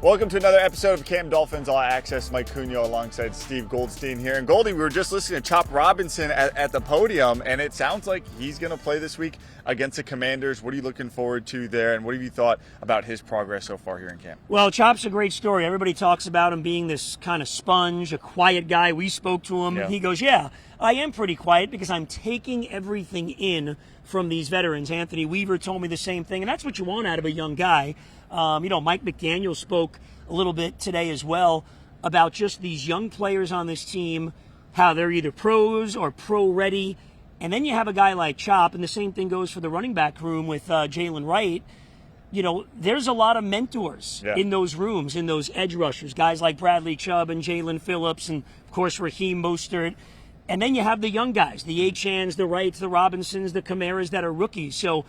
Welcome to another episode of Cam Dolphins All Access. Mike Cunio alongside Steve Goldstein here. And Goldie, we were just listening to Chop Robinson at the podium, and it sounds like he's going to play this week against the Commanders. What are you looking forward to there, and what have you thought about his progress so far here in camp? Well, Chop's a great story. Everybody talks about him being this kind of sponge, a quiet guy. We spoke to him. Yeah. He goes, yeah, I am pretty quiet because I'm taking everything in from these veterans. Anthony Weaver told me the same thing, and that's what you want out of a young guy. Mike McDaniel spoke a little bit today as well about just these young players on this team, how they're either pros or pro-ready. And then you have a guy like Chop, and the same thing goes for the running back room with Jalen Wright. You know, there's a lot of mentors in those rooms, in those edge rushers, guys like Bradley Chubb and Jalen Phillips and, of course, Raheem Mostert. And then you have the young guys, the Achans, the Wrights, the Robinsons, the Kamaras that are rookies. So,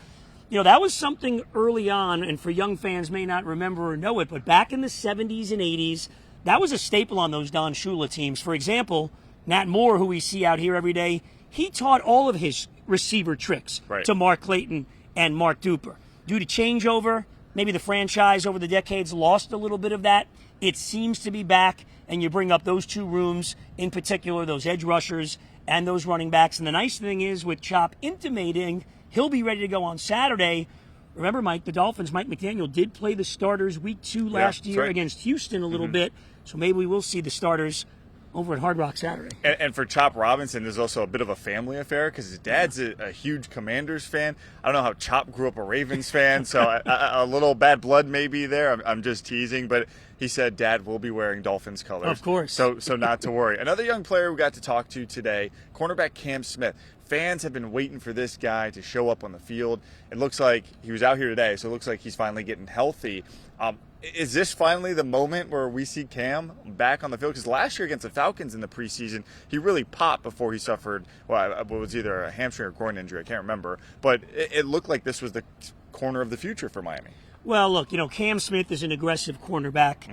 you know, that was something early on, and for young fans may not remember or know it, but back in the 70s and 80s, that was a staple on those Don Shula teams. For example, Nat Moore, who we see out here every day, he taught all of his receiver tricks to Mark Clayton and Mark Duper. Due to changeover, maybe the franchise over the decades lost a little bit of that. It seems to be back, and you bring up those two rooms, in particular, those edge rushers and those running backs. And the nice thing is with Chop intimating he'll be ready to go on Saturday. Remember, Mike, the Dolphins, Mike McDaniel did play the starters week 2 last year against Houston a little bit, so maybe we will see the starters over at Hard Rock Saturday. And for Chop Robinson, there's also a bit of a family affair because his dad's a huge Commanders fan. I don't know how Chop grew up a Ravens fan, so a little bad blood may be there. I'm just teasing, but he said Dad will be wearing Dolphins colors. Of course. So not to worry. Another young player we got to talk to today, cornerback Cam Smith. Fans have been waiting for this guy to show up on the field. It looks like he was out here today, so it looks like he's finally getting healthy. Is this finally the moment where we see Cam back on the field? Because last year against the Falcons in the preseason, he really popped before he suffered, what was either a hamstring or groin injury, I can't remember. But it looked like this was the corner of the future for Miami. Well, look, Cam Smith is an aggressive cornerback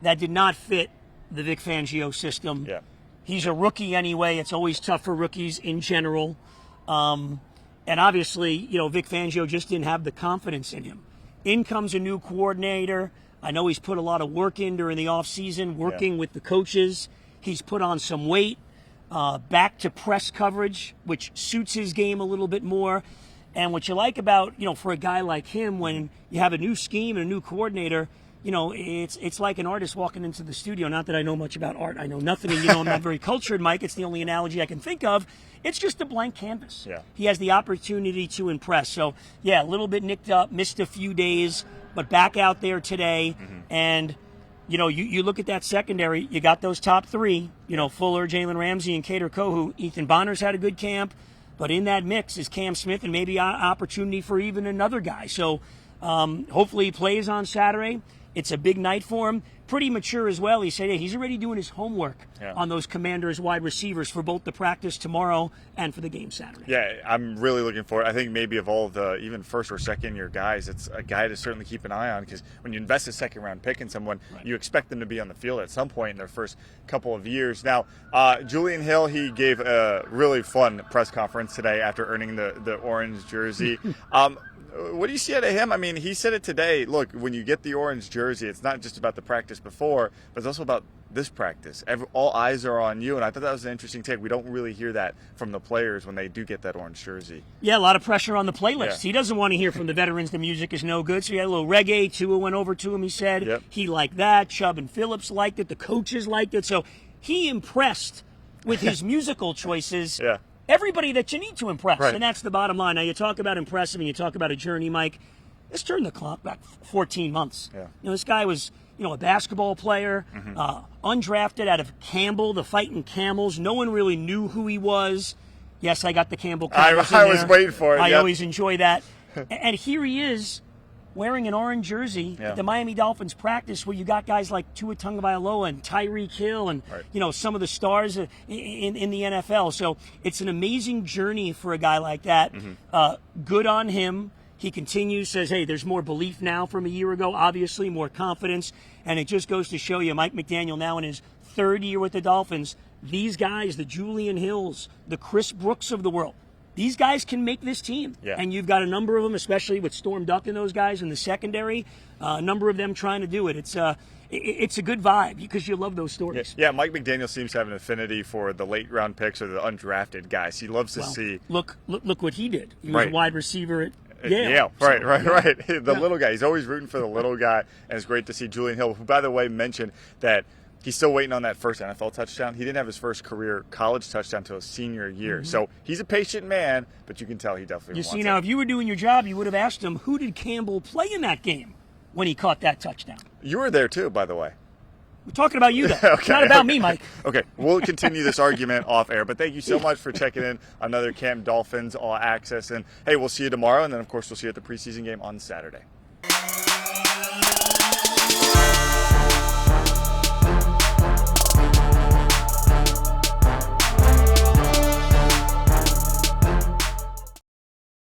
that did not fit the Vic Fangio system. Yeah. He's a rookie anyway. It's always tough for rookies in general. And obviously, Vic Fangio just didn't have the confidence in him. In comes a new coordinator. I know he's put a lot of work in during the offseason, working with the coaches. He's put on some weight, back to press coverage, which suits his game a little bit more. And what you like about, for a guy like him, when you have a new scheme and a new coordinator, it's like an artist walking into the studio. Not that I know much about art. I know nothing, and I'm not very cultured, Mike. It's the only analogy I can think of. It's just a blank canvas. Yeah. He has the opportunity to impress. So, a little bit nicked up, missed a few days, but back out there today. And, you look at that secondary, you got those top three, Fuller, Jalen Ramsey, and Kader Kohu. Ethan Bonner's had a good camp, but in that mix is Cam Smith and maybe an opportunity for even another guy. So hopefully he plays on Saturday. It's a big night for him. Pretty mature as well. He said, he's already doing his homework on those Commanders wide receivers for both the practice tomorrow and for the game Saturday. Yeah, I'm really looking forward. I think maybe of all the even first or second year guys, it's a guy to certainly keep an eye on because when you invest a second round pick in someone, you expect them to be on the field at some point in their first couple of years. Now, Julian Hill, he gave a really fun press conference today after earning the orange jersey. What do you see out of him? I mean, he said it today. Look, when you get the orange jersey, it's not just about the practice before, but it's also about this practice. All eyes are on you, and I thought that was an interesting take. We don't really hear that from the players when they do get that orange jersey. Yeah, a lot of pressure on the playlist. He doesn't want to hear from the veterans the music is no good, so he had a little reggae. Tua went over to him, he said. He liked that. Chubb and Phillips liked it. The coaches liked it. So he impressed with his musical choices. Everybody that you need to impress, and that's the bottom line. Now, you talk about impressive and you talk about a journey, Mike. Let's turn the clock back 14 months. This guy was, a basketball player, undrafted out of Campbell, the Fighting Camels. No one really knew who he was. Yes, I got the Campbell Camels I was waiting for it. I always enjoy that. And here he is, wearing an orange jersey at the Miami Dolphins practice where you got guys like Tua Tagovailoa and Tyreek Hill and, some of the stars in the NFL. So it's an amazing journey for a guy like that. Good on him. He continues, says, hey, there's more belief now from a year ago, obviously, more confidence. And it just goes to show you, Mike McDaniel now in his third year with the Dolphins, these guys, the Julian Hills, the Chris Brooks of the world, these guys can make this team. Yeah. And you've got a number of them, especially with Storm Duck and those guys in the secondary, a number of them trying to do it. It's a good vibe because you love those stories. Yeah, Mike McDaniel seems to have an affinity for the late round picks or the undrafted guys. He loves to see. Look what he did. He was a wide receiver at Yale. Yeah, right. The little guy. He's always rooting for the little guy, and it's great to see Julian Hill, who, by the way, mentioned that he's still waiting on that first NFL touchdown. He didn't have his first career college touchdown until his senior year. Mm-hmm. So he's a patient man, but you can tell he definitely wants it. You see, now, if you were doing your job, you would have asked him, who did Campbell play in that game when he caught that touchdown? You were there, too, by the way. We're talking about you, though. Okay, it's not about me, Mike. Okay, we'll continue this argument off air, but thank you so much for checking in on another Camp Dolphins All Access. And, hey, we'll see you tomorrow, and then, of course, we'll see you at the preseason game on Saturday.